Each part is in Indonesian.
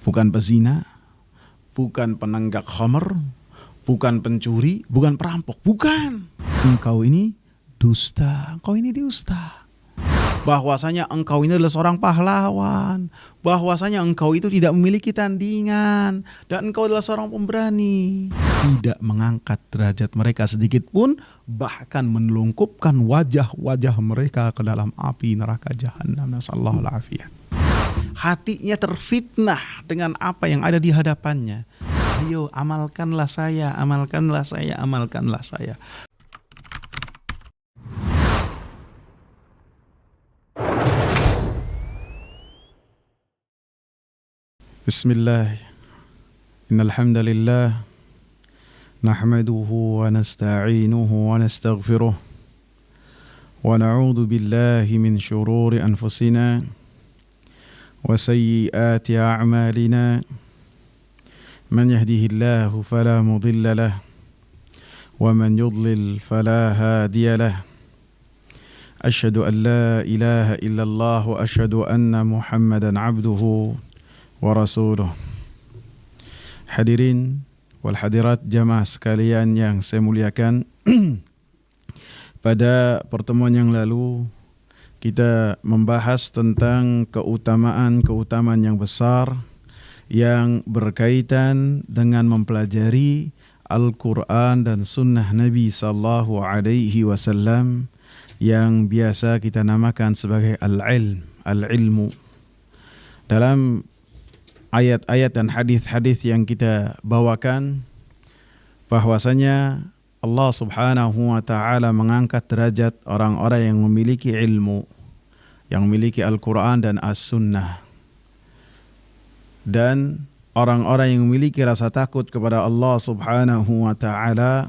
bukan pezina, bukan penenggak khamr, bukan pencuri, bukan perampok, bukan. Engkau ini dusta, engkau ini dusta. Bahwasanya engkau ini adalah seorang pahlawan, bahwasanya engkau itu tidak memiliki tandingan, dan engkau adalah seorang pemberani. Tidak mengangkat derajat mereka sedikit pun, bahkan menelungkupkan wajah-wajah mereka ke dalam api neraka jahanam. Nasallahu alafiyah. Hatinya terfitnah dengan apa yang ada di hadapannya. Ayo amalkanlah saya, amalkanlah saya, amalkanlah saya. Bismillah. Innal hamdalillah nahmaduhu wa nasta'inuhu wa nastaghfiruh wa na'udzu billahi min shururi anfusina wa sayyiati a'malina. Man yahdihillahu fala mudilla lahu wa man yudlil fala hadiya lahu. Asyhadu an la ilaha illallah wa asyhadu anna Muhammadan abduhu wa rasuluh. Hadirin wal hadirat jamaah sekalian yang saya muliakan. Pada pertemuan yang lalu kita membahas tentang keutamaan-keutamaan yang besar yang berkaitan dengan mempelajari Al-Quran dan Sunnah Nabi Sallallahu Alaihi Wasallam yang biasa kita namakan sebagai al-ilmu. Dalam ayat-ayat dan hadis-hadis yang kita bawakan, bahwasanya Allah Subhanahu wa taala mengangkat derajat orang-orang yang memiliki ilmu, yang memiliki Al-Qur'an dan As-Sunnah. Dan orang-orang yang memiliki rasa takut kepada Allah Subhanahu wa taala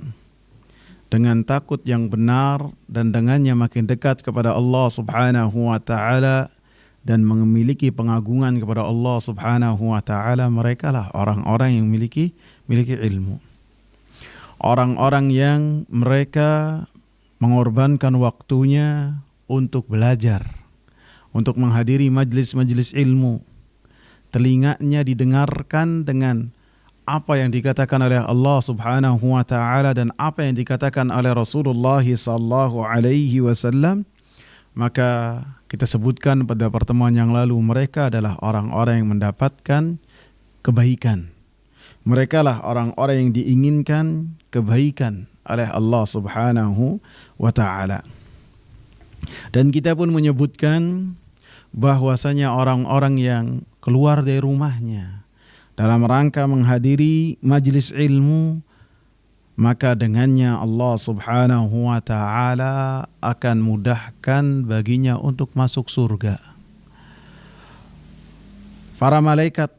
dengan takut yang benar dan dengannya makin dekat kepada Allah Subhanahu wa taala dan memiliki pengagungan kepada Allah Subhanahu wa taala, mereka lah orang-orang yang memiliki ilmu. Orang-orang yang mereka mengorbankan waktunya untuk belajar, untuk menghadiri majlis-majlis ilmu. Telinganya didengarkan dengan apa yang dikatakan oleh Allah Subhanahu wa taala dan apa yang dikatakan oleh Rasulullah sallallahu alaihi wasallam. Maka kita sebutkan pada pertemuan yang lalu, mereka adalah orang-orang yang mendapatkan kebaikan. Mereka lah orang-orang yang diinginkan kebaikan oleh Allah Subhanahu wa taala. Dan kita pun menyebutkan bahwasanya orang-orang yang keluar dari rumahnya dalam rangka menghadiri majlis ilmu, maka dengannya Allah Subhanahu wa taala akan mudahkan baginya untuk masuk surga. Para malaikat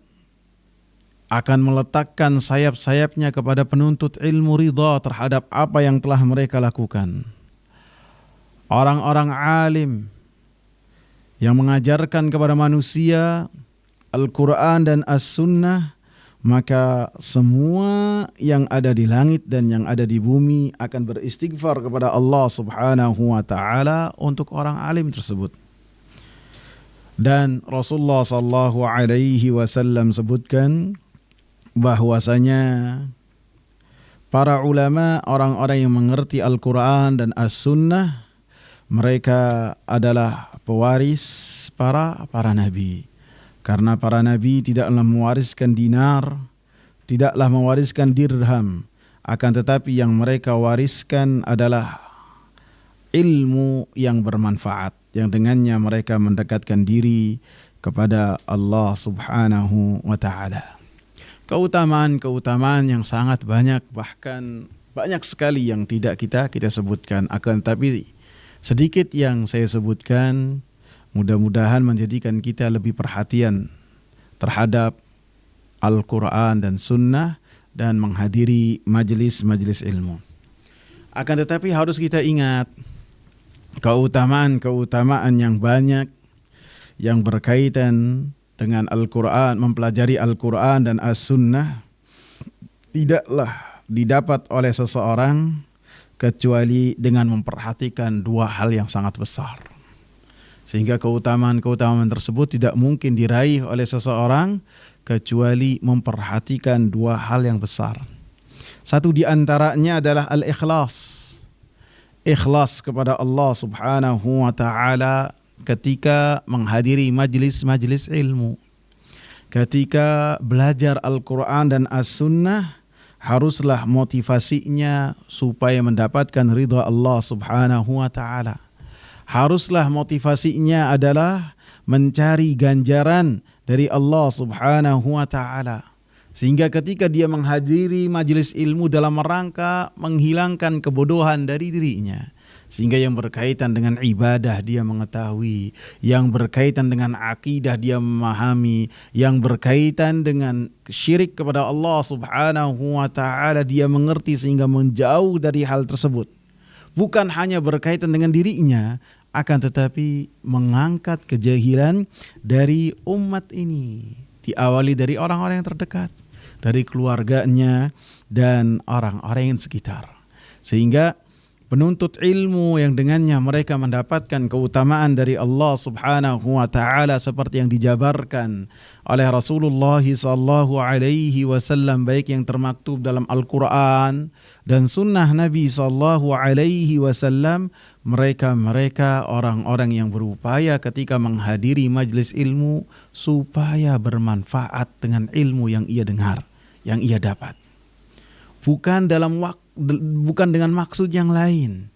akan meletakkan sayap-sayapnya kepada penuntut ilmu ridha terhadap apa yang telah mereka lakukan. Orang-orang alim yang mengajarkan kepada manusia Al-Quran dan As-Sunnah, maka semua yang ada di langit dan yang ada di bumi akan beristighfar kepada Allah Subhanahu wa taala untuk orang alim tersebut. Dan Rasulullah sallallahu alaihi wasallam sebutkan bahwasanya para ulama, orang-orang yang mengerti Al-Quran dan As-Sunnah, mereka adalah pewaris para nabi. Karena para nabi tidaklah mewariskan dinar, tidaklah mewariskan dirham, akan tetapi yang mereka wariskan adalah ilmu yang bermanfaat, yang dengannya mereka mendekatkan diri kepada Allah Subhanahu wa taala. Keutamaan-keutamaan yang sangat banyak, bahkan banyak sekali yang tidak kita sebutkan, akan tetapi sedikit yang saya sebutkan mudah-mudahan menjadikan kita lebih perhatian terhadap Al-Quran dan Sunnah dan menghadiri majlis-majlis ilmu. Akan tetapi harus kita ingat keutamaan-keutamaan yang banyak yang berkaitan dengan Al-Quran, mempelajari Al-Quran dan As-Sunnah tidaklah didapat oleh seseorang kecuali dengan memperhatikan dua hal yang sangat besar. Sehingga keutamaan-keutamaan tersebut tidak mungkin diraih oleh seseorang kecuali memperhatikan dua hal yang besar. Satu di antaranya adalah al-ikhlas. Ikhlas kepada Allah Subhanahu wa taala ketika menghadiri majlis-majlis ilmu. Ketika belajar Al-Qur'an dan As-Sunnah, haruslah motivasinya supaya mendapatkan ridha Allah Subhanahu wa taala. Haruslah motivasinya adalah mencari ganjaran dari Allah Subhanahu wa taala. Sehingga ketika dia menghadiri majelis ilmu dalam rangka menghilangkan kebodohan dari dirinya. Sehingga yang berkaitan dengan ibadah dia mengetahui, yang berkaitan dengan akidah dia memahami, yang berkaitan dengan syirik kepada Allah Subhanahu wa taala dia mengerti sehingga menjauh dari hal tersebut. Bukan hanya berkaitan dengan dirinya, akan tetapi mengangkat kejahilan dari umat ini. Diawali dari orang-orang yang terdekat, dari keluarganya dan orang-orang yang sekitar. Sehingga penuntut ilmu yang dengannya mereka mendapatkan keutamaan dari Allah Subhanahu wa taala seperti yang dijabarkan oleh Rasulullah sallallahu alaihi wasallam, baik yang termaktub dalam Al-Qur'an dan sunnah Nabi sallallahu alaihi wasallam. Mereka orang-orang yang berupaya ketika menghadiri majlis ilmu supaya bermanfaat dengan ilmu yang ia dengar, yang ia dapat. Bukan dengan maksud yang lain.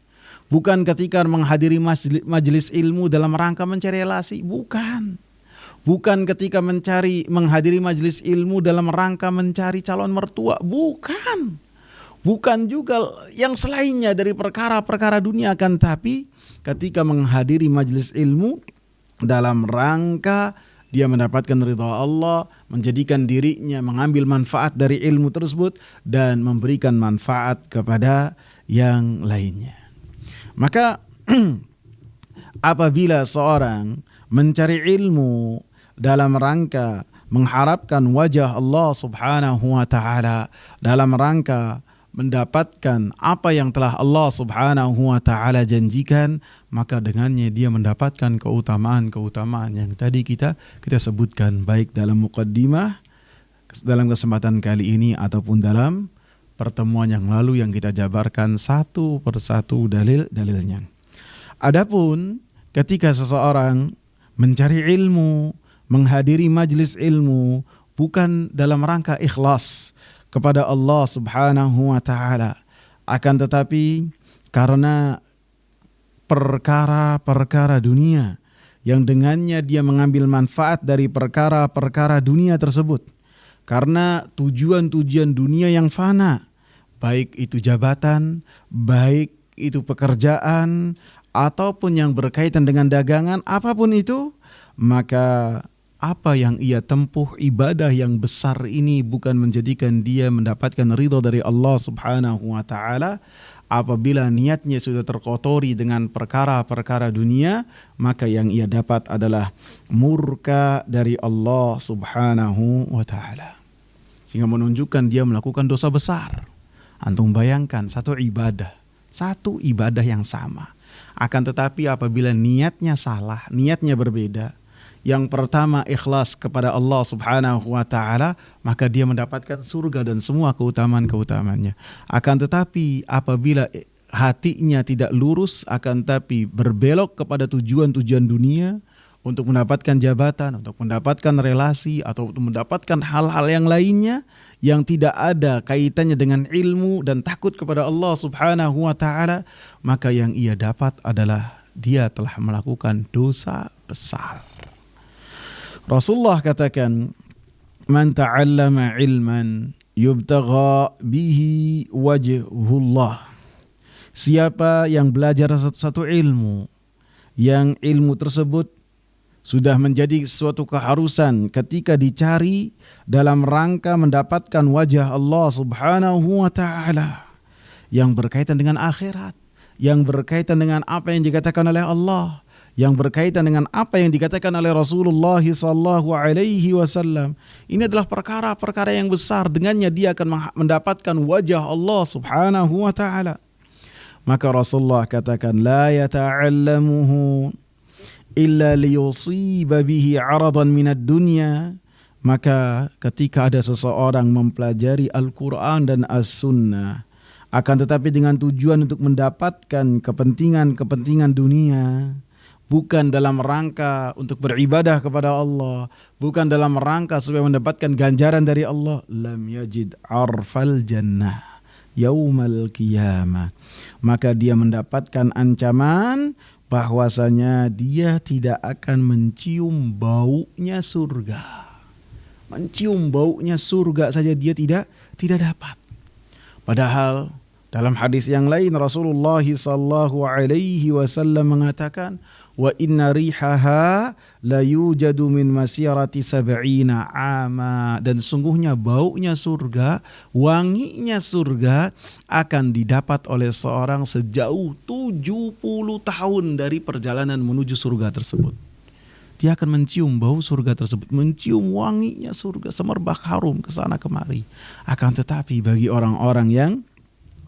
Bukan ketika menghadiri majelis ilmu dalam rangka mencari relasi, bukan. Bukan ketika menghadiri majelis ilmu dalam rangka mencari calon mertua, bukan. Bukan juga yang selainnya dari perkara-perkara dunia, kan tapi ketika menghadiri majelis ilmu dalam rangka dia mendapatkan ridha Allah, menjadikan dirinya mengambil manfaat dari ilmu tersebut dan memberikan manfaat kepada yang lainnya. Maka apabila seorang mencari ilmu dalam rangka mengharapkan wajah Allah Subhanahu wa taala, dalam rangka mendapatkan apa yang telah Allah Subhanahu wa taala janjikan, maka dengannya dia mendapatkan keutamaan-keutamaan yang tadi kita sebutkan, baik dalam muqaddimah dalam kesempatan kali ini ataupun dalam pertemuan yang lalu yang kita jabarkan satu persatu dalil-dalilnya. Adapun ketika seseorang mencari ilmu, menghadiri majlis ilmu bukan dalam rangka ikhlas kepada Allah Subhanahu wa taala, akan tetapi karena perkara-perkara dunia yang dengannya dia mengambil manfaat dari perkara-perkara dunia tersebut, karena tujuan-tujuan dunia yang fana, baik itu jabatan, baik itu pekerjaan, ataupun yang berkaitan dengan dagangan, apapun itu, maka apa yang ia tempuh, ibadah yang besar ini bukan menjadikan dia mendapatkan ridha dari Allah Subhanahu wa taala. Apabila niatnya sudah terkotori dengan perkara-perkara dunia, maka yang ia dapat adalah murka dari Allah Subhanahu wa taala. Sehingga menunjukkan dia melakukan dosa besar. Antum bayangkan satu ibadah yang sama. Akan tetapi apabila niatnya salah, niatnya berbeda, yang pertama ikhlas kepada Allah Subhanahu wa taala, maka dia mendapatkan surga dan semua keutamaan-keutamaannya. Akan tetapi apabila hatinya tidak lurus, akan tapi berbelok kepada tujuan-tujuan dunia untuk mendapatkan jabatan, untuk mendapatkan relasi, atau untuk mendapatkan hal-hal yang lainnya yang tidak ada kaitannya dengan ilmu dan takut kepada Allah Subhanahu wa taala, maka yang ia dapat adalah dia telah melakukan dosa besar. Rasulullah katakan, man ta'allama ilman yubtagha bihi wajhullah. Siapa yang belajar satu ilmu, yang ilmu tersebut sudah menjadi suatu keharusan ketika dicari dalam rangka mendapatkan wajah Allah Subhanahu wa taala, yang berkaitan dengan akhirat, yang berkaitan dengan apa yang dikatakan oleh Allah, yang berkaitan dengan apa yang dikatakan oleh Rasulullah sallallahu alaihi wasallam. Ini adalah perkara-perkara yang besar, dengannya dia akan mendapatkan wajah Allah Subhanahu wa taala. Maka Rasulullah katakan, la yata'allamuhu illa liyusiba bihi 'aradan minad dunya. Maka ketika ada seseorang mempelajari Al-Quran dan As-Sunnah, akan tetapi dengan tujuan untuk mendapatkan kepentingan dunia, bukan dalam rangka untuk beribadah kepada Allah, bukan dalam rangka supaya mendapatkan ganjaran dari Allah, lam yajid arfal jannah yaumal qiyamah. Maka dia mendapatkan ancaman bahwasanya dia tidak akan mencium baunya surga. Mencium baunya surga saja dia tidak dapat. Padahal dalam hadis yang lain Rasulullah sallallahu alaihi wasallam mengatakan, wa inna rihaha la yujadu min masirati sab'ina ama, dan sungguhnya baunya surga, wanginya surga akan didapat oleh seorang sejauh 70 tahun dari perjalanan menuju surga tersebut. Dia akan mencium bau surga tersebut, mencium wanginya surga, semerbak harum ke sana kemari. Akan tetapi bagi orang-orang yang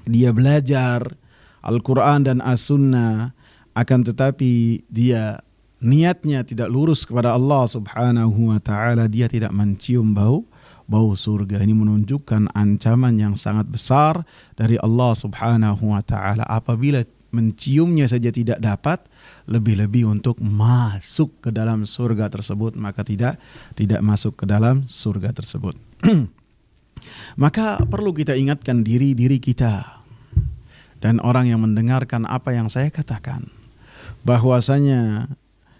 dia belajar Al-Quran dan As-Sunnah, akan tetapi dia niatnya tidak lurus kepada Allah Subhanahu wa ta'ala, dia tidak mencium bau surga. Ini menunjukkan ancaman yang sangat besar dari Allah Subhanahu wa ta'ala. Apabila menciumnya saja tidak dapat, lebih-lebih untuk masuk ke dalam surga tersebut, maka tidak masuk ke dalam surga tersebut. Maka perlu kita ingatkan diri kita dan orang yang mendengarkan apa yang saya katakan, bahwasanya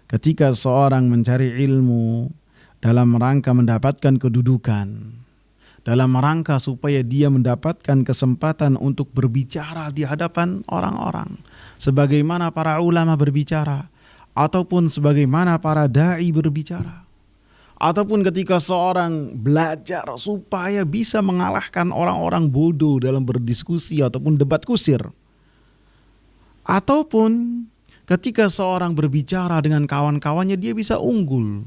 ketika seorang mencari ilmu dalam rangka mendapatkan kedudukan, dalam rangka supaya dia mendapatkan kesempatan untuk berbicara di hadapan orang-orang, sebagaimana para ulama berbicara, ataupun sebagaimana para da'i berbicara, ataupun ketika seorang belajar supaya bisa mengalahkan orang-orang bodoh dalam berdiskusi ataupun debat kusir, ataupun ketika seorang berbicara dengan kawan-kawannya dia bisa unggul,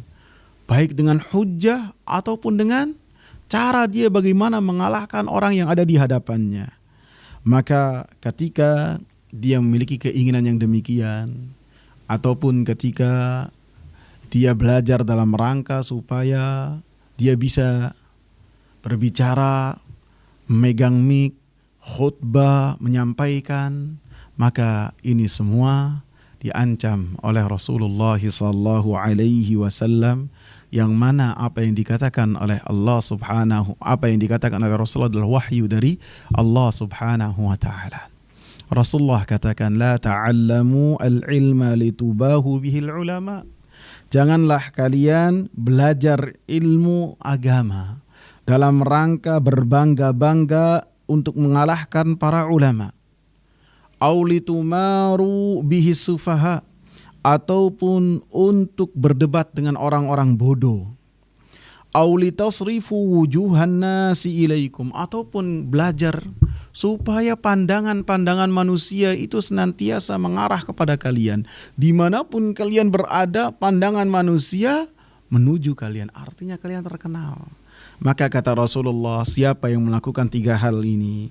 baik dengan hujjah ataupun dengan cara dia bagaimana mengalahkan orang yang ada di hadapannya. Maka ketika dia memiliki keinginan yang demikian, ataupun ketika dia belajar dalam rangka supaya dia bisa berbicara, memegang mic, khutbah, menyampaikan, maka ini semua diancam oleh Rasulullah sallallahu alaihi wasallam, yang mana apa yang dikatakan oleh Allah Subhanahu, apa yang dikatakan oleh Rasulullah adalah wahyu dari Allah Subhanahu wa taala. Rasulullah katakan, la ta'allamu al-ilma litubahu bihil ulama. Janganlah kalian belajar ilmu agama dalam rangka berbangga-bangga untuk mengalahkan para ulama. Au litumaru bihi sufaha, ataupun untuk berdebat dengan orang-orang bodoh. Au litasrifu wujuhan nasi ilaikum, ataupun belajar supaya pandangan-pandangan manusia itu senantiasa mengarah kepada kalian. Dimanapun kalian berada, pandangan manusia menuju kalian, artinya kalian terkenal. Maka kata Rasulullah, siapa yang melakukan 3 hal ini,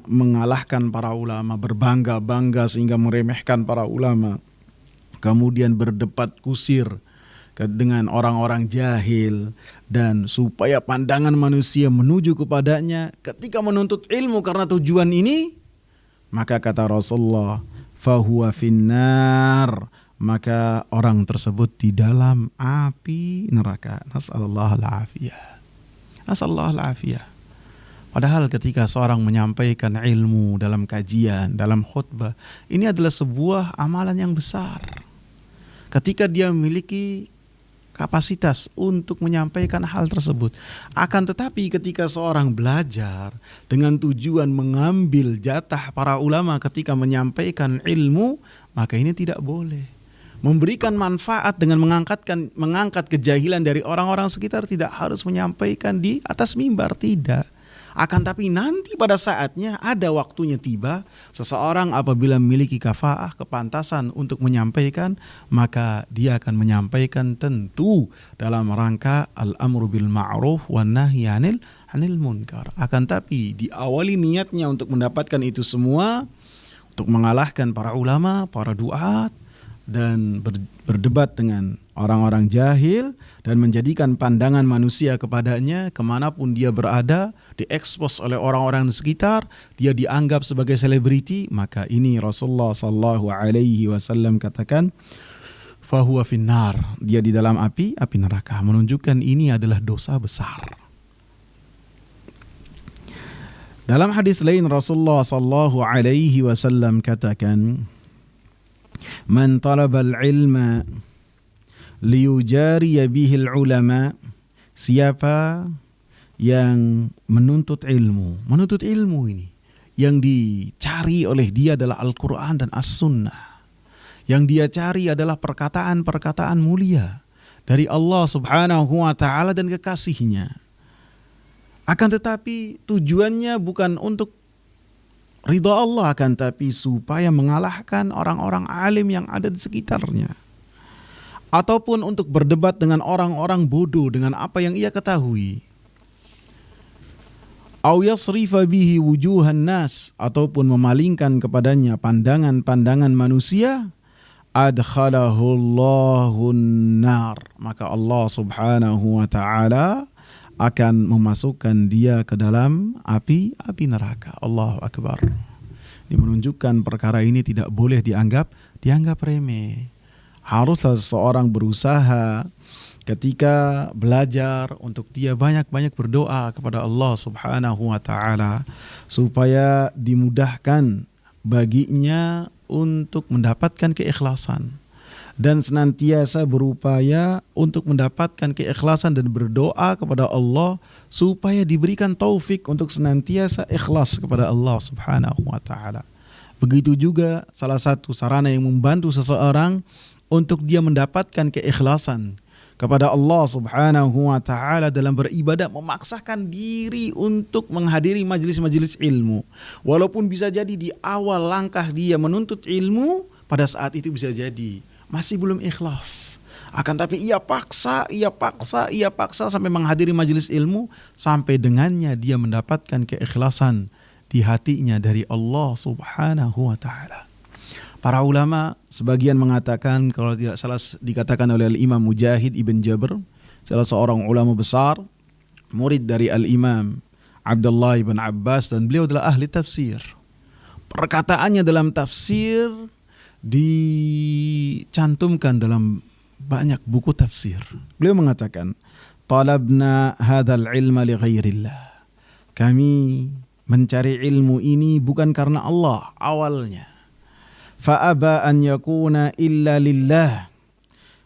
mengalahkan para ulama, berbangga-bangga sehingga meremehkan para ulama, kemudian berdebat kusir dengan orang-orang jahil, dan supaya pandangan manusia menuju kepadanya ketika menuntut ilmu karena tujuan ini, maka kata Rasulullah, fahuwa finnar, maka orang tersebut di dalam api neraka. Nasallallahu al-afiyah. Nasallallahu al-afiyah. Padahal ketika seorang menyampaikan ilmu dalam kajian, dalam khutbah, ini adalah sebuah amalan yang besar. Ketika dia memiliki kapasitas untuk menyampaikan hal tersebut. Akan tetapi ketika seorang belajar dengan tujuan mengambil jatah para ulama ketika menyampaikan ilmu, maka ini tidak boleh. Memberikan manfaat dengan mengangkat kejahilan dari orang-orang sekitar, tidak harus menyampaikan di atas mimbar, tidak. Akan tapi nanti pada saatnya, ada waktunya tiba, seseorang apabila memiliki kafaah, kepantasan untuk menyampaikan, maka dia akan menyampaikan tentu dalam rangka al-amru bil ma'ruf wan nahyi 'anil munkar. Akan tapi diawali niatnya untuk mendapatkan itu semua, untuk mengalahkan para ulama, para duat, dan berdebat dengan orang-orang jahil dan menjadikan pandangan manusia kepadanya kemanapun dia berada, diekspos oleh orang-orang di sekitar, dia dianggap sebagai selebriti, maka ini Rasulullah sallallahu alaihi wasallam katakan fahuwa finnar, dia di dalam api neraka, menunjukkan ini adalah dosa besar. Dalam hadis lain Rasulullah sallallahu alaihi wasallam katakan, man talabal ilma liyujariya bihil ulama, siapa yang menuntut ilmu ini yang dicari oleh dia adalah Al-Quran dan As-Sunnah, yang dia cari adalah perkataan-perkataan mulia dari Allah subhanahu wa ta'ala dan kekasihnya, akan tetapi tujuannya bukan untuk ridha Allah, akan tapi supaya mengalahkan orang-orang alim yang ada di sekitarnya, ataupun untuk berdebat dengan orang-orang bodoh dengan apa yang ia ketahui, au yasrifa bihi wujuhan nas, ataupun memalingkan kepadanya pandangan-pandangan manusia, adkhalahullahu nar, maka Allah subhanahu wa ta'ala akan memasukkan dia ke dalam api neraka. Allahu Akbar. Ini menunjukkan perkara ini tidak boleh dianggap remeh. Haruslah seseorang berusaha ketika belajar untuk dia banyak-banyak berdoa kepada Allah subhanahu wa ta'ala supaya dimudahkan baginya untuk mendapatkan keikhlasan, dan senantiasa berupaya untuk mendapatkan keikhlasan dan berdoa kepada Allah supaya diberikan taufik untuk senantiasa ikhlas kepada Allah subhanahu wa ta'ala. Begitu juga salah satu sarana yang membantu seseorang untuk dia mendapatkan keikhlasan kepada Allah subhanahu wa ta'ala dalam beribadah, memaksakan diri untuk menghadiri majelis-majelis ilmu. Walaupun bisa jadi di awal langkah dia menuntut ilmu, pada saat itu bisa jadi masih belum ikhlas. Akan tapi ia paksa sampai menghadiri majelis ilmu, sampai dengannya dia mendapatkan keikhlasan di hatinya dari Allah subhanahu wa ta'ala. Para ulama sebagian mengatakan, kalau tidak salah dikatakan oleh Al-Imam Mujahid Ibn Jabr, salah seorang ulama besar, murid dari Al-Imam Abdullah ibn Abbas, dan beliau adalah ahli tafsir. Perkataannya dalam tafsir dicantumkan dalam banyak buku tafsir. Beliau mengatakan, talabna hadzal ilma li ghairillah, kami mencari ilmu ini bukan karena Allah awalnya. Fa aba an yakuna illa lillah,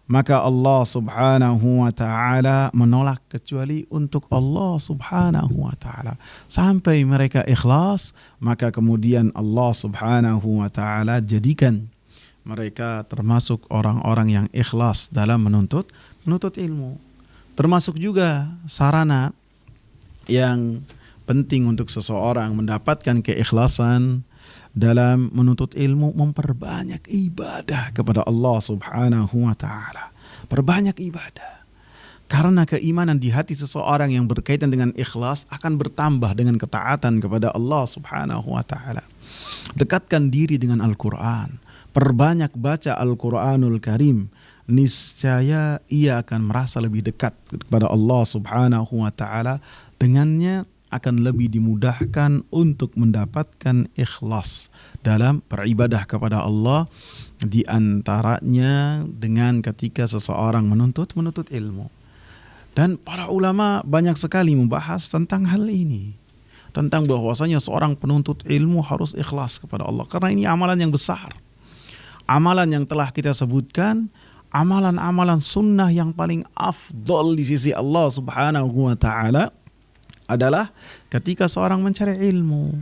maka Allah subhanahu wa ta'ala menolak kecuali untuk Allah subhanahu wa ta'ala. Sampai mereka ikhlas, maka kemudian Allah subhanahu wa ta'ala jadikan mereka termasuk orang-orang yang ikhlas dalam menuntut ilmu. Termasuk juga sarana yang penting untuk seseorang mendapatkan keikhlasan dalam menuntut ilmu, memperbanyak ibadah kepada Allah subhanahu wa ta'ala. Perbanyak ibadah. Karena keimanan di hati seseorang yang berkaitan dengan ikhlas akan bertambah dengan ketaatan kepada Allah subhanahu wa ta'ala. Dekatkan diri dengan Al-Quran. Perbanyak baca Al-Quranul Karim. Niscaya ia akan merasa lebih dekat kepada Allah subhanahu wa ta'ala. Dengannya akan lebih dimudahkan untuk mendapatkan ikhlas dalam beribadah kepada Allah, di antaranya dengan ketika seseorang menuntut ilmu. Dan para ulama banyak sekali membahas tentang hal ini, tentang bahwasanya seorang penuntut ilmu harus ikhlas kepada Allah, karena ini amalan yang besar. Amalan yang telah kita sebutkan, amalan-amalan sunnah yang paling afdal di sisi Allah subhanahu wa ta'ala adalah ketika seorang mencari ilmu.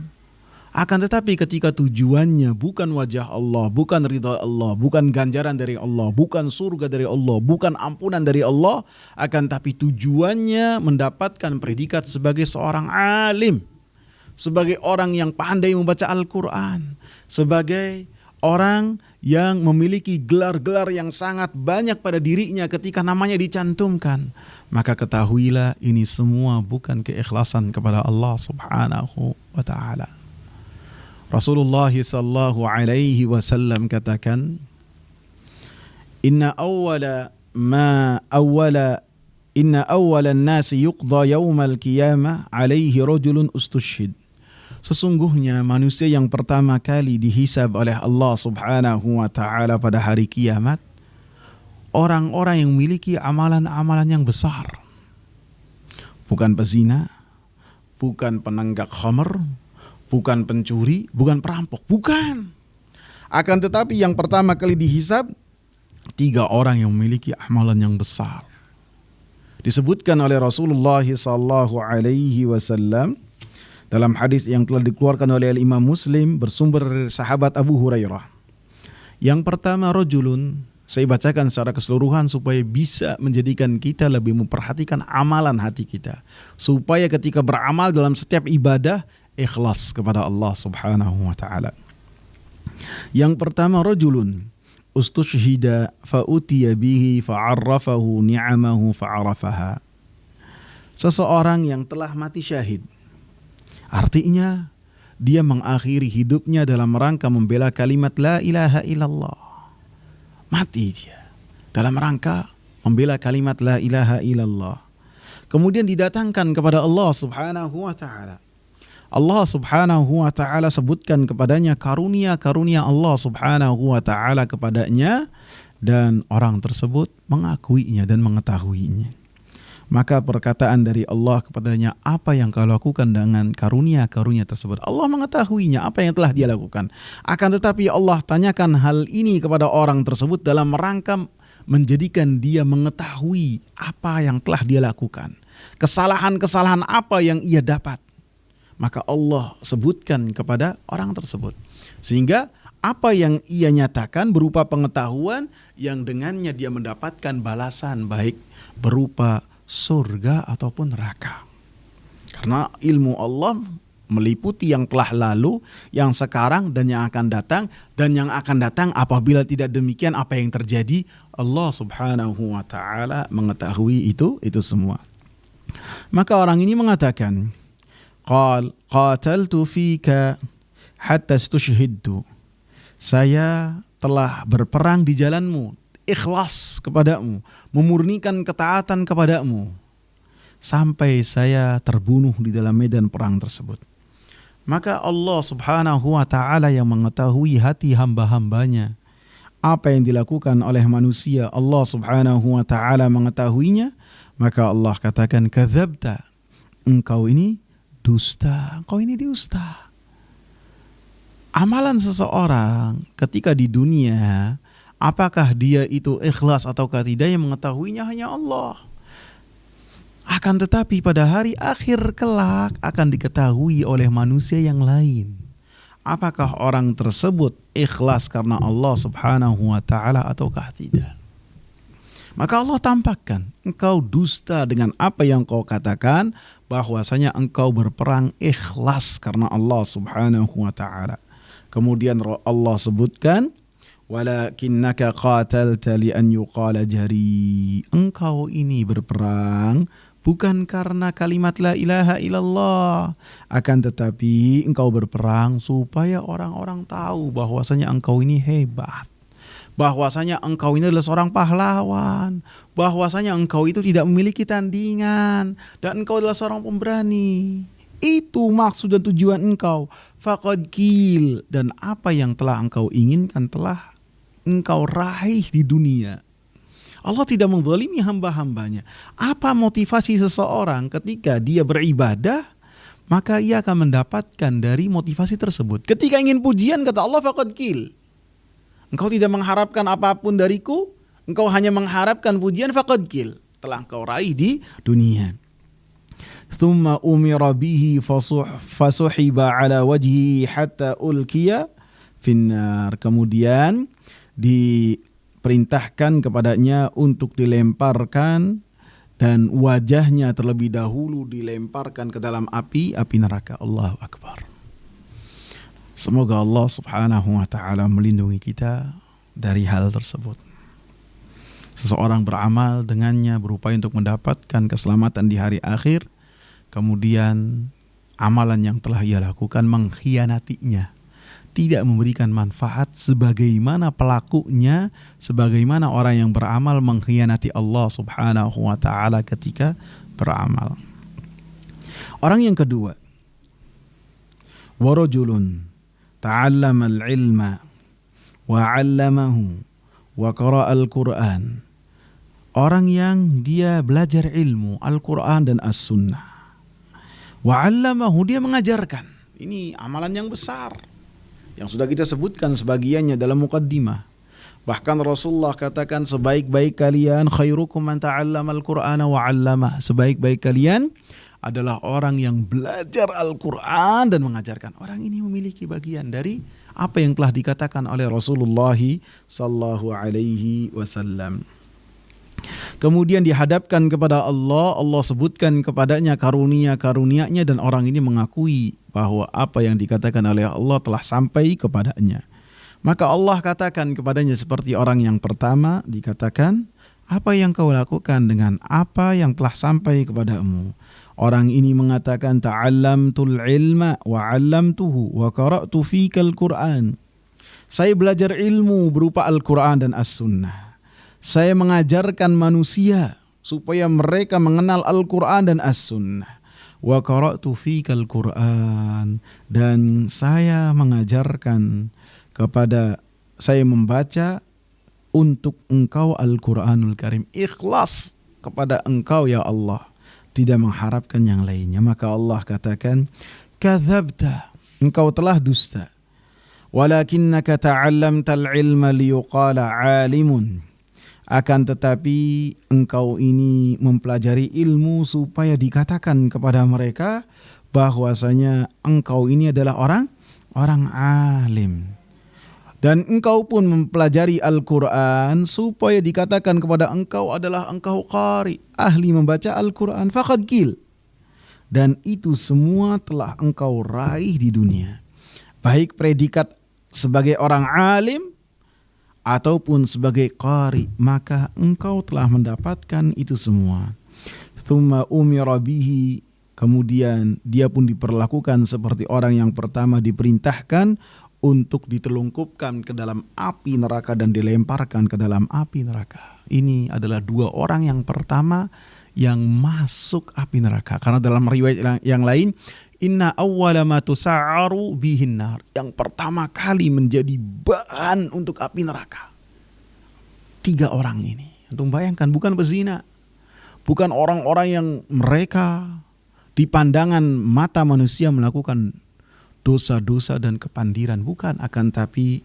Akan tetapi ketika tujuannya bukan wajah Allah, bukan ridha Allah, bukan ganjaran dari Allah, bukan surga dari Allah, bukan ampunan dari Allah, akan tapi tujuannya mendapatkan predikat sebagai seorang alim, sebagai orang yang pandai membaca Al-Quran, sebagai orang yang memiliki gelar-gelar yang sangat banyak pada dirinya ketika namanya dicantumkan, maka ketahuilah ini semua bukan keikhlasan kepada Allah subhanahu wa ta'ala. Rasulullah sallallahu alaihi wasallam katakan, Inna awwala ma awwala Inna awwalan nasi yuqda yaumal qiyamah alaihi rajulun ustushhid. Sesungguhnya manusia yang pertama kali dihisab oleh Allah Subhanahu wa taala pada hari kiamat orang-orang yang memiliki amalan-amalan yang besar. Bukan pezina, bukan penenggak khamr, bukan pencuri, bukan perampok, bukan. Akan tetapi yang pertama kali dihisab 3 orang yang memiliki amalan yang besar. Disebutkan oleh Rasulullah sallallahu alaihi wasallam dalam hadis yang telah dikeluarkan oleh Imam Muslim bersumber dari sahabat Abu Hurairah. Yang pertama rajulun, saya bacakan secara keseluruhan supaya bisa menjadikan kita lebih memperhatikan amalan hati kita, supaya ketika beramal dalam setiap ibadah ikhlas kepada Allah Subhanahu wa taala. Yang pertama rajulun ustushhida fa'utiya bihi fa'arrafahu ni'amahu fa'arafaha. Seseorang yang telah mati syahid. Artinya dia mengakhiri hidupnya dalam rangka membela kalimat la ilaha illallah. Mati dia dalam rangka membela kalimat la ilaha illallah. Kemudian didatangkan kepada Allah Subhanahu wa taala. Allah Subhanahu wa taala sebutkan kepadanya karunia-karunia Allah Subhanahu wa taala kepadanya dan orang tersebut mengakuinya dan mengetahuinya. Maka perkataan dari Allah kepadanya, apa yang kau lakukan dengan karunia-karunia tersebut? Allah mengetahuinya apa yang telah dia lakukan. Akan tetapi Allah tanyakan hal ini kepada orang tersebut dalam rangka menjadikan dia mengetahui apa yang telah dia lakukan. Kesalahan-kesalahan apa yang ia dapat. Maka Allah sebutkan kepada orang tersebut. Sehingga apa yang ia nyatakan berupa pengetahuan yang dengannya dia mendapatkan balasan baik berupa surga ataupun neraka. Karena ilmu Allah meliputi yang telah lalu, yang sekarang dan yang akan datang. Dan yang akan datang apabila tidak demikian apa yang terjadi, Allah Subhanahu wa ta'ala mengetahui itu semua. Maka orang ini mengatakan, qataltu fika hatta istushhidtu. Saya telah berperang di jalanmu, ikhlas kepadamu, memurnikan ketaatan kepadamu sampai saya terbunuh di dalam medan perang tersebut. Maka Allah Subhanahu wa taala yang mengetahui hati hamba-hambanya, apa yang dilakukan oleh manusia, Allah Subhanahu wa taala mengetahuinya. Maka Allah katakan, kadzabta, engkau ini dusta, engkau ini dusta. Amalan seseorang ketika di dunia, apakah dia itu ikhlas ataukah tidak, yang mengetahuinya hanya Allah. Akan tetapi pada hari akhir kelak akan diketahui oleh manusia yang lain. Apakah orang tersebut ikhlas karena Allah Subhanahu wa ta'ala ataukah tidak. Maka Allah tampakkan, engkau dusta dengan apa yang kau katakan, bahwasanya engkau berperang ikhlas karena Allah Subhanahu wa ta'ala. Kemudian Allah sebutkan, walakinnaka qatalta li an yuqala jari. Engkau ini berperang bukan karena kalimat la ilaha illallah, akan tetapi engkau berperang supaya orang-orang tahu bahwasanya engkau ini hebat, bahwasanya engkau ini adalah seorang pahlawan, bahwasanya engkau itu tidak memiliki tandingan dan engkau adalah seorang pemberani. Itu maksud dan tujuan engkau. Faqad qil, dan apa yang telah engkau inginkan telah engkau raih di dunia. Allah tidak menzalimi hamba-hambanya. Apa motivasi seseorang ketika dia beribadah, maka ia akan mendapatkan dari motivasi tersebut. Ketika ingin pujian, kata Allah, faqad qil, engkau tidak mengharapkan apapun dariku, engkau hanya mengharapkan pujian, faqad qil, telah engkau raih di dunia. Thumma umira bihi fasuhiba ala wajhi hatta ulkiya finnar. Kemudian diperintahkan kepadanya untuk dilemparkan dan wajahnya terlebih dahulu dilemparkan ke dalam api neraka. Allahu Akbar. Semoga Allah Subhanahu wa ta'ala melindungi kita dari hal tersebut. Seseorang beramal dengannya berupaya untuk mendapatkan keselamatan di hari akhir, kemudian amalan yang telah ia lakukan mengkhianatinya tidak memberikan manfaat sebagaimana pelakunya, sebagaimana orang yang beramal mengkhianati Allah Subhanahu wa taala ketika beramal. Orang yang kedua, warajulun ta'allama al-ilma wa 'allamahu wa qara'a al-Qur'an. Orang yang dia belajar ilmu Al-Qur'an dan As-Sunnah. Wa 'allamahu, dia mengajarkan. Ini amalan yang besar yang sudah kita sebutkan sebagiannya dalam muqaddimah. Bahkan Rasulullah katakan sebaik-baik kalian khairukum man ta'allama al-Qur'ana wa 'allama. Sebaik-baik kalian adalah orang yang belajar Al-Qur'an dan mengajarkan. Orang ini memiliki bagian dari apa yang telah dikatakan oleh Rasulullah sallallahu alaihi wasallam. Kemudian dihadapkan kepada Allah, Allah sebutkan kepadanya karunia-karunianya dan orang ini mengakui bahwa apa yang dikatakan oleh Allah telah sampai kepadanya. Maka Allah katakan kepadanya seperti orang yang pertama dikatakan, apa yang kau lakukan dengan apa yang telah sampai kepadamu? Orang ini mengatakan ta'allamtul ilma wa 'allamtuhu wa qara'tu fikal Qur'an. Saya belajar ilmu berupa Al-Qur'an dan As-Sunnah. Saya mengajarkan manusia supaya mereka mengenal Al-Qur'an dan As-Sunnah. Wa qara'tu fikal Qur'an, dan saya mengajarkan kepada, saya membaca untuk engkau Al-Quranul Karim, ikhlas kepada engkau ya Allah, tidak mengharapkan yang lainnya. Maka Allah katakan, kadzabta, engkau telah dusta. Walakinnaka ta'allamtal ilma liyuqala 'alimun. Akan tetapi engkau ini mempelajari ilmu supaya dikatakan kepada mereka bahwasanya engkau ini adalah orang alim. Dan engkau pun mempelajari Al-Quran supaya dikatakan kepada engkau adalah engkau qari, ahli membaca Al-Quran. Faqad qil. Dan itu semua telah engkau raih di dunia. Baik predikat sebagai orang alim ataupun sebagai qari, maka engkau telah mendapatkan itu semua. Tsumma umira bihi, kemudian dia pun diperlakukan seperti orang yang pertama diperintahkan untuk ditelungkupkan ke dalam api neraka dan dilemparkan ke dalam api neraka. Ini adalah dua orang yang pertama yang masuk api neraka. Karena dalam riwayat yang lain, inna awwala ma tusa'aru bihin nar, yang pertama kali menjadi bahan untuk api neraka. 3 orang ini. Antum bayangkan, bukan pezina, bukan orang-orang yang mereka di pandangan mata manusia melakukan dosa-dosa dan kepandiran, bukan, akan tapi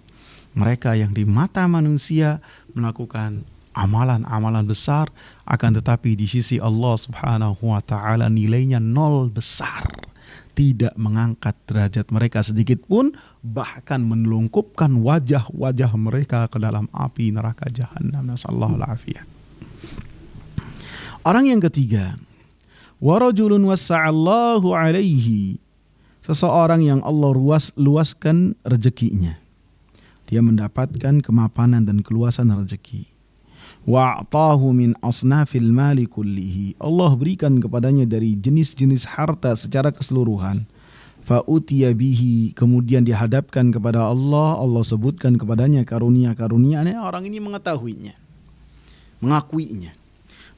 mereka yang di mata manusia melakukan amalan-amalan besar, akan tetapi di sisi Allah Subhanahu wa taala nilainya 0 besar, tidak mengangkat derajat mereka sedikit pun, bahkan menelungkupkan wajah-wajah mereka ke dalam api neraka Jahannam. Nasallahu al-afiyah. Orang yang ketiga, warajulun wassa'allahu alaihi, seseorang yang Allah luaskan rezekinya. Dia mendapatkan kemapanan dan keluasan rezeki. Wa'atahu min asnafil mali kullihi, Allah berikan kepadanya dari jenis-jenis harta secara keseluruhan. Fa'utiya bihi, kemudian dihadapkan kepada Allah, Allah sebutkan kepadanya karunia-karunianya, orang ini mengetahuinya, mengakuinya.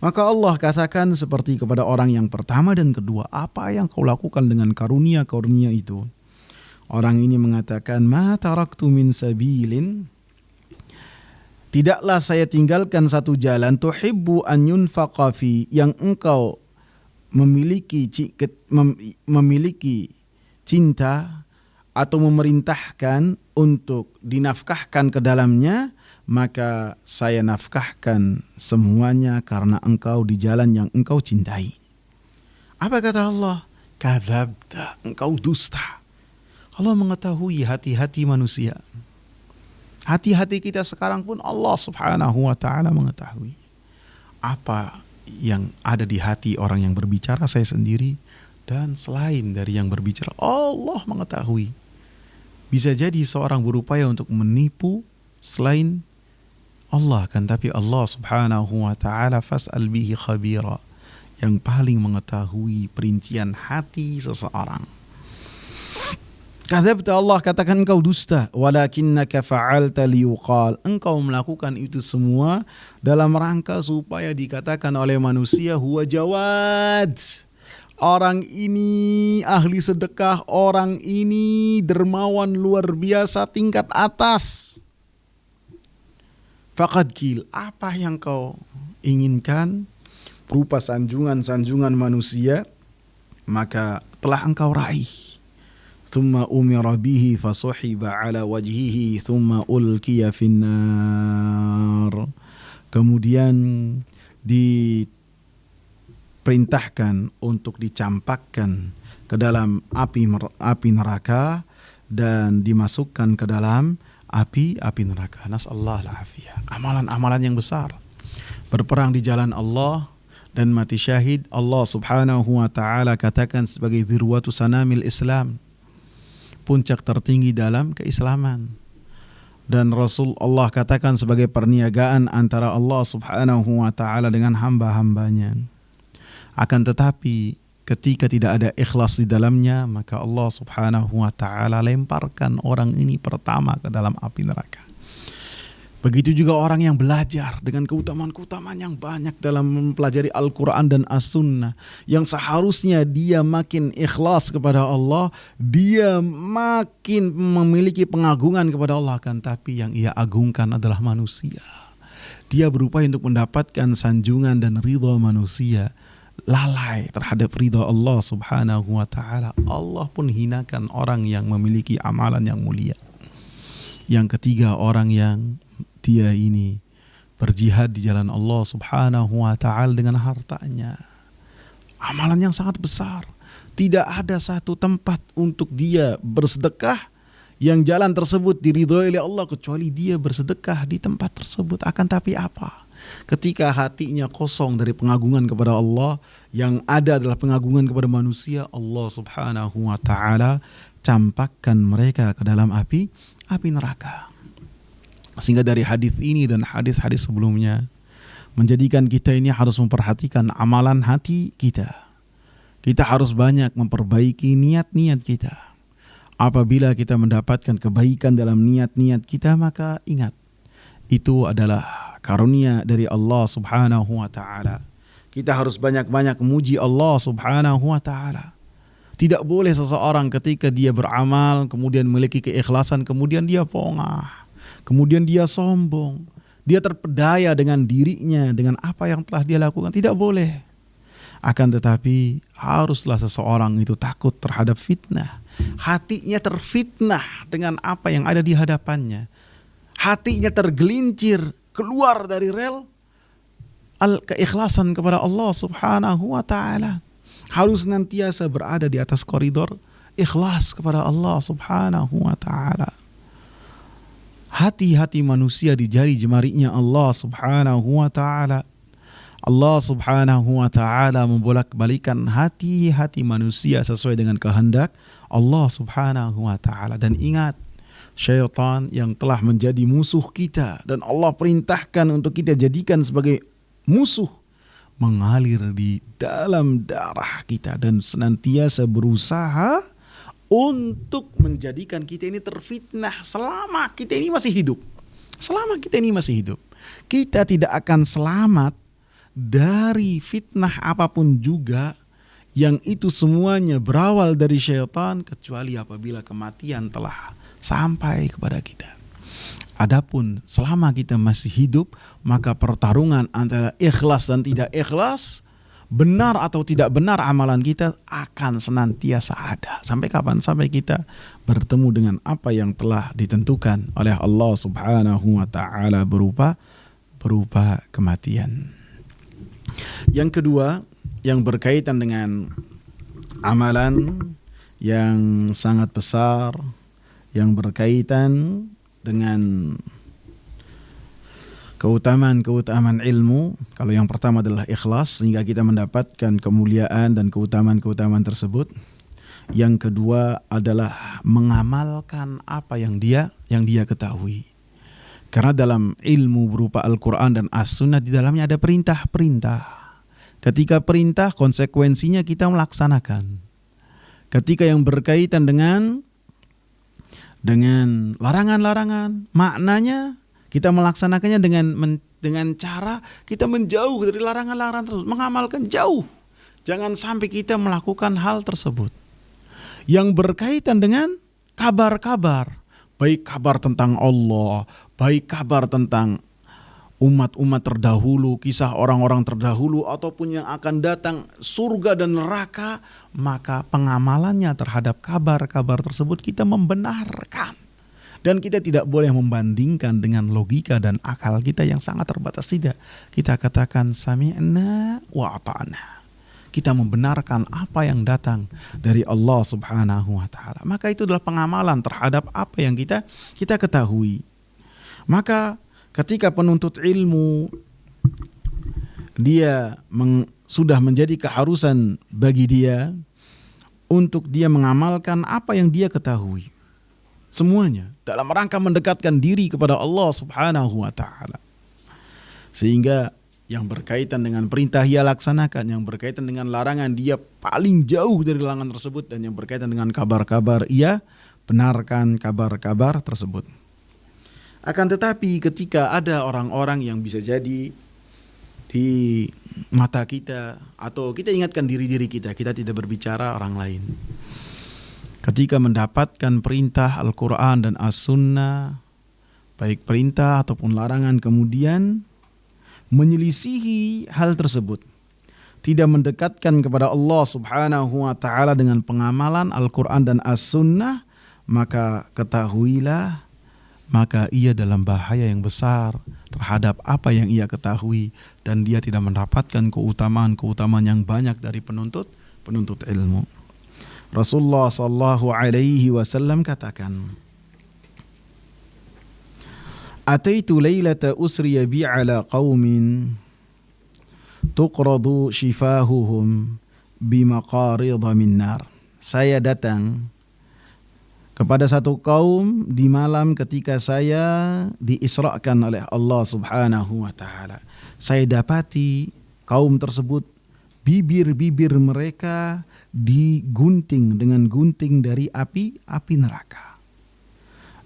Maka Allah katakan seperti kepada orang yang pertama dan kedua, apa yang kau lakukan dengan karunia-karunia itu? Orang ini mengatakan, ma taraktu min sabilin, tidaklah saya tinggalkan satu jalan, tuhibbu an yunfaqa fi, yang engkau memiliki cinta atau memerintahkan untuk dinafkahkan ke dalamnya, maka saya nafkahkan semuanya karena engkau di jalan yang engkau cintai. Apa kata Allah? Kadzabta, engkau dusta. Allah mengetahui hati-hati manusia. Hati-hati kita sekarang pun Allah Subhanahu wa taala mengetahui. Apa yang ada di hati orang yang berbicara, saya sendiri, dan selain dari yang berbicara, Allah mengetahui. Bisa jadi seorang berupaya untuk menipu selain Allah, kan, tapi Allah Subhanahu wa taala fas'al bihi khabira, yang paling mengetahui perincian hati seseorang. Kadzabta, Allah katakan engkau dusta. Walakinnaka fa'alta liyuqal. Engkau melakukan itu semua dalam rangka supaya dikatakan oleh manusia, huwa jawad. Orang ini ahli sedekah, orang ini dermawan luar biasa tingkat atas. Faqad qil, apa yang kau inginkan berupa sanjungan-sanjungan manusia, maka telah engkau raih. Thumma umira bihi fasuhiba ala wajhihi thumma ulkiya finnar. Kemudian diperintahkan untuk dicampakkan ke dalam api neraka dan dimasukkan ke dalam api neraka. Nasallahu al-afiyah. Amalan-amalan yang besar. Berperang di jalan Allah dan mati syahid, Allah Subhanahu wa taala katakan sebagai dzirwatu sanamil Islam, puncak tertinggi dalam keislaman. Dan Rasul Allah katakan sebagai perniagaan antara Allah Subhanahu wa taala dengan hamba-hambanya. Akan tetapi ketika tidak ada ikhlas di dalamnya, maka Allah Subhanahu wa taala lemparkan orang ini pertama ke dalam api neraka. Begitu juga orang yang belajar dengan keutamaan-keutamaan yang banyak dalam mempelajari Al-Quran dan As-Sunnah, yang seharusnya dia makin ikhlas kepada Allah, dia makin memiliki pengagungan kepada Allah, kan tapi yang ia agungkan adalah manusia. Dia berupaya untuk mendapatkan sanjungan dan ridha manusia, lalai terhadap ridha Allah Subhanahu wa taala. Allah pun hinakan orang yang memiliki amalan yang mulia. Yang ketiga, orang yang dia ini berjihad di jalan Allah Subhanahu wa taala dengan hartanya. Amalan yang sangat besar. Tidak ada satu tempat untuk dia bersedekah yang jalan tersebut diridhoi oleh Allah kecuali dia bersedekah di tempat tersebut. Akan tapi apa? Ketika hatinya kosong dari pengagungan kepada Allah, yang ada adalah pengagungan kepada manusia, Allah Subhanahu wa taala campakkan mereka ke dalam api neraka. Sehingga dari hadis ini dan hadis-hadis sebelumnya menjadikan kita ini harus memperhatikan amalan hati kita. Kita harus banyak memperbaiki niat-niat kita. Apabila kita mendapatkan kebaikan dalam niat-niat kita, maka ingat, itu adalah karunia dari Allah Subhanahu wa taala. Kita harus banyak-banyak memuji Allah Subhanahu wa taala. Tidak boleh seseorang ketika dia beramal kemudian memiliki keikhlasan kemudian dia pongah, kemudian dia sombong, dia terpedaya dengan dirinya, dengan apa yang telah dia lakukan. Tidak boleh. Akan tetapi haruslah seseorang itu takut terhadap fitnah. Hatinya terfitnah dengan apa yang ada di hadapannya. Hatinya tergelincir keluar dari rel keikhlasan kepada Allah Subhanahu wa taala. Harus senantiasa berada di atas koridor ikhlas kepada Allah Subhanahu wa taala. Hati-hati manusia di jari jemarinya Allah Subhanahu wa taala. Allah Subhanahu wa taala membolak-balikan hati-hati manusia sesuai dengan kehendak Allah Subhanahu wa taala. Dan ingat, syaitan yang telah menjadi musuh kita dan Allah perintahkan untuk kita jadikan sebagai musuh, mengalir di dalam darah kita dan senantiasa berusaha untuk menjadikan kita ini terfitnah selama kita ini masih hidup. Selama kita ini masih hidup, kita tidak akan selamat dari fitnah apapun juga, yang itu semuanya berawal dari syaitan, kecuali apabila kematian telah sampai kepada kita. Adapun selama kita masih hidup, maka pertarungan antara ikhlas dan tidak ikhlas, benar atau tidak benar amalan kita akan senantiasa ada. Sampai kapan? Sampai kita bertemu dengan apa yang telah ditentukan oleh Allah Subhanahu wa taala berupa kematian. Yang kedua, yang berkaitan dengan amalan yang sangat besar, yang berkaitan dengan keutamaan ilmu. Kalau yang pertama adalah ikhlas, sehingga kita mendapatkan kemuliaan dan keutamaan tersebut. Yang kedua adalah mengamalkan apa yang dia ketahui. Karena dalam ilmu berupa Al-Quran dan As-Sunnah, di dalamnya ada perintah-perintah. Ketika perintah, konsekuensinya kita melaksanakan. Ketika yang berkaitan dengan dengan larangan-larangan. Maknanya kita melaksanakannya dengan cara kita menjauh dari larangan-larangan tersebut, mengamalkan jauh. Jangan sampai kita melakukan hal tersebut yang berkaitan dengan kabar-kabar, baik kabar tentang Allah, baik kabar tentang umat-umat terdahulu, kisah orang-orang terdahulu, ataupun yang akan datang, surga dan neraka, maka pengamalannya terhadap kabar-kabar tersebut kita membenarkan. Dan kita tidak boleh membandingkan dengan logika dan akal kita yang sangat terbatas. Tidak, kita katakan sami'na wa ata'na. Kita membenarkan apa yang datang dari Allah Subhanahu wa ta'ala. Maka itu adalah pengamalan terhadap apa yang kita ketahui. Maka ketika penuntut ilmu dia sudah menjadi keharusan bagi dia untuk dia mengamalkan apa yang dia ketahui. Semuanya dalam rangka mendekatkan diri kepada Allah Subhanahu wa ta'ala. Sehingga yang berkaitan dengan perintah ia laksanakan, yang berkaitan dengan larangan dia paling jauh dari larangan tersebut, dan yang berkaitan dengan kabar-kabar ia benarkan kabar-kabar tersebut. Akan tetapi ketika ada orang-orang yang bisa jadi di mata kita, atau kita ingatkan diri-diri kita, kita tidak berbicara orang lain. Ketika mendapatkan perintah Al-Quran dan As-Sunnah, baik perintah ataupun larangan, kemudian menyelisihi hal tersebut, tidak mendekatkan kepada Allah Subhanahu wa ta'ala dengan pengamalan Al-Quran dan As-Sunnah, maka ketahuilah, maka ia dalam bahaya yang besar terhadap apa yang ia ketahui, dan dia tidak mendapatkan keutamaan-keutamaan yang banyak dari penuntut ilmu. Rasulullah sallallahu alaihi wasallam katakan, Ataitu laylata usriya bi ala qaumin tuqradu shifahuhum bimaqaridha min nar. Saya datang kepada satu kaum di malam ketika saya diisrakan oleh Allah Subhanahu wa ta'ala. Saya dapati kaum tersebut, bibir-bibir mereka digunting dengan gunting dari api neraka.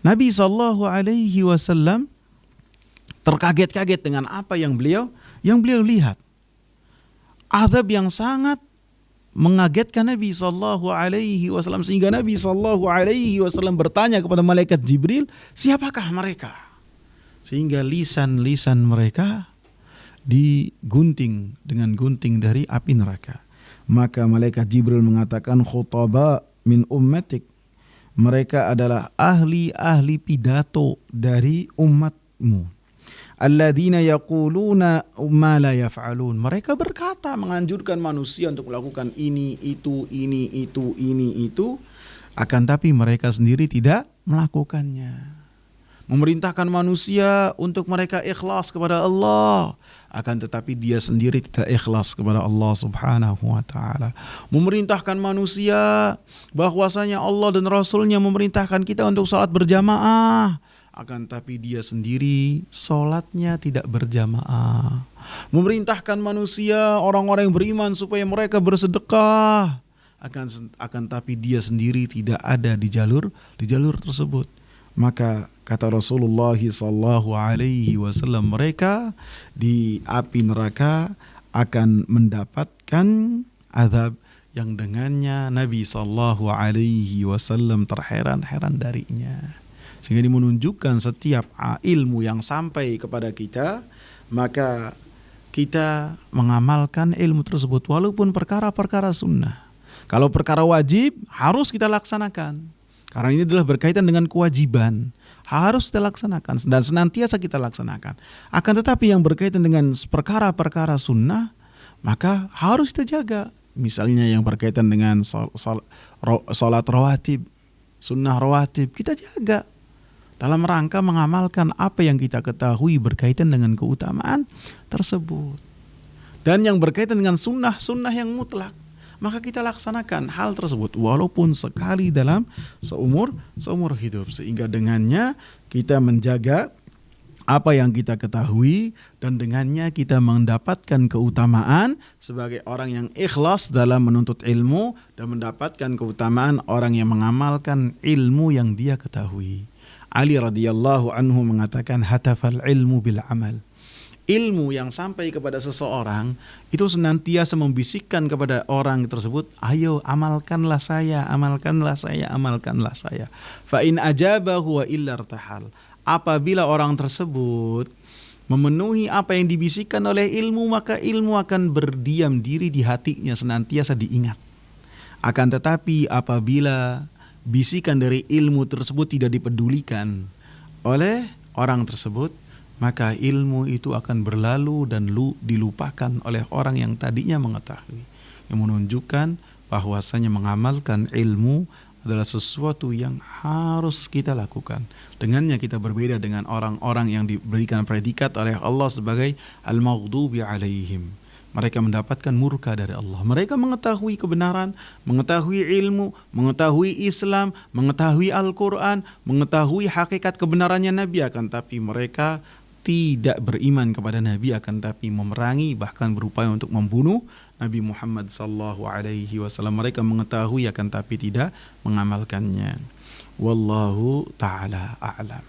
Nabi SAW terkaget-kaget dengan apa yang beliau lihat. Azab yang sangat mengagetkan Nabi SAW, sehingga Nabi SAW bertanya kepada malaikat Jibril, siapakah mereka? Sehingga lisan-lisan mereka digunting dengan gunting dari api neraka. Maka malaikat Jibril mengatakan, khutaba min ummatik, mereka adalah ahli-ahli pidato dari umatmu. Alladzina yaquluna ma la yaf'alun. Mereka berkata, menganjurkan manusia untuk melakukan ini, itu, akan tapi mereka sendiri tidak melakukannya. Memerintahkan manusia untuk mereka ikhlas kepada Allah, akan tetapi dia sendiri tidak ikhlas kepada Allah Subhanahu wa ta'ala. Memerintahkan manusia bahwasanya Allah dan Rasulnya memerintahkan kita untuk salat berjamaah, akan tapi dia sendiri salatnya tidak berjamaah. Memerintahkan manusia, orang-orang yang beriman, supaya mereka bersedekah, akan tapi dia sendiri tidak ada di jalur tersebut. Maka kata Rasulullah SAW, mereka di api neraka akan mendapatkan azab yang dengannya Nabi SAW terheran-heran darinya. Sehingga ini menunjukkan setiap ilmu yang sampai kepada kita, maka kita mengamalkan ilmu tersebut walaupun perkara-perkara sunnah. Kalau perkara wajib harus kita laksanakan, karena ini adalah berkaitan dengan kewajiban, harus kita laksanakan dan senantiasa kita laksanakan. Akan tetapi yang berkaitan dengan perkara-perkara sunnah, maka harus kita jaga. Misalnya yang berkaitan dengan salat rawatib, sunnah rawatib, kita jaga dalam rangka mengamalkan apa yang kita ketahui berkaitan dengan keutamaan tersebut. Dan yang berkaitan dengan sunnah yang mutlak, maka kita laksanakan hal tersebut walaupun sekali dalam seumur hidup, sehingga dengannya kita menjaga apa yang kita ketahui dan dengannya kita mendapatkan keutamaan sebagai orang yang ikhlas dalam menuntut ilmu dan mendapatkan keutamaan orang yang mengamalkan ilmu yang dia ketahui. Ali radhiyallahu anhu mengatakan hatafal ilmu bil amal. Ilmu yang sampai kepada seseorang itu senantiasa membisikkan kepada orang tersebut, ayo amalkanlah saya, amalkanlah saya, amalkanlah saya. Fa in ajabahu wa illa irtahal. Apabila orang tersebut memenuhi apa yang dibisikkan oleh ilmu, maka ilmu akan berdiam diri di hatinya, senantiasa diingat. Akan tetapi apabila bisikan dari ilmu tersebut tidak dipedulikan oleh orang tersebut, maka ilmu itu akan berlalu dan dilupakan oleh orang yang tadinya mengetahui. Yang menunjukkan bahwasanya mengamalkan ilmu adalah sesuatu yang harus kita lakukan. Dengannya kita berbeda dengan orang-orang yang diberikan predikat oleh Allah sebagai al-maghdubi alaihim. Mereka mendapatkan murka dari Allah. Mereka mengetahui kebenaran, mengetahui ilmu, mengetahui Islam, mengetahui Al-Quran, mengetahui hakikat kebenarannya Nabi, akan tapi mereka tidak beriman kepada Nabi, akan tapi memerangi, bahkan berupaya untuk membunuh Nabi Muhammad sallallahu alaihi wasallam. Mereka mengetahui akan tapi tidak mengamalkannya. Wallahu ta'ala a'lam.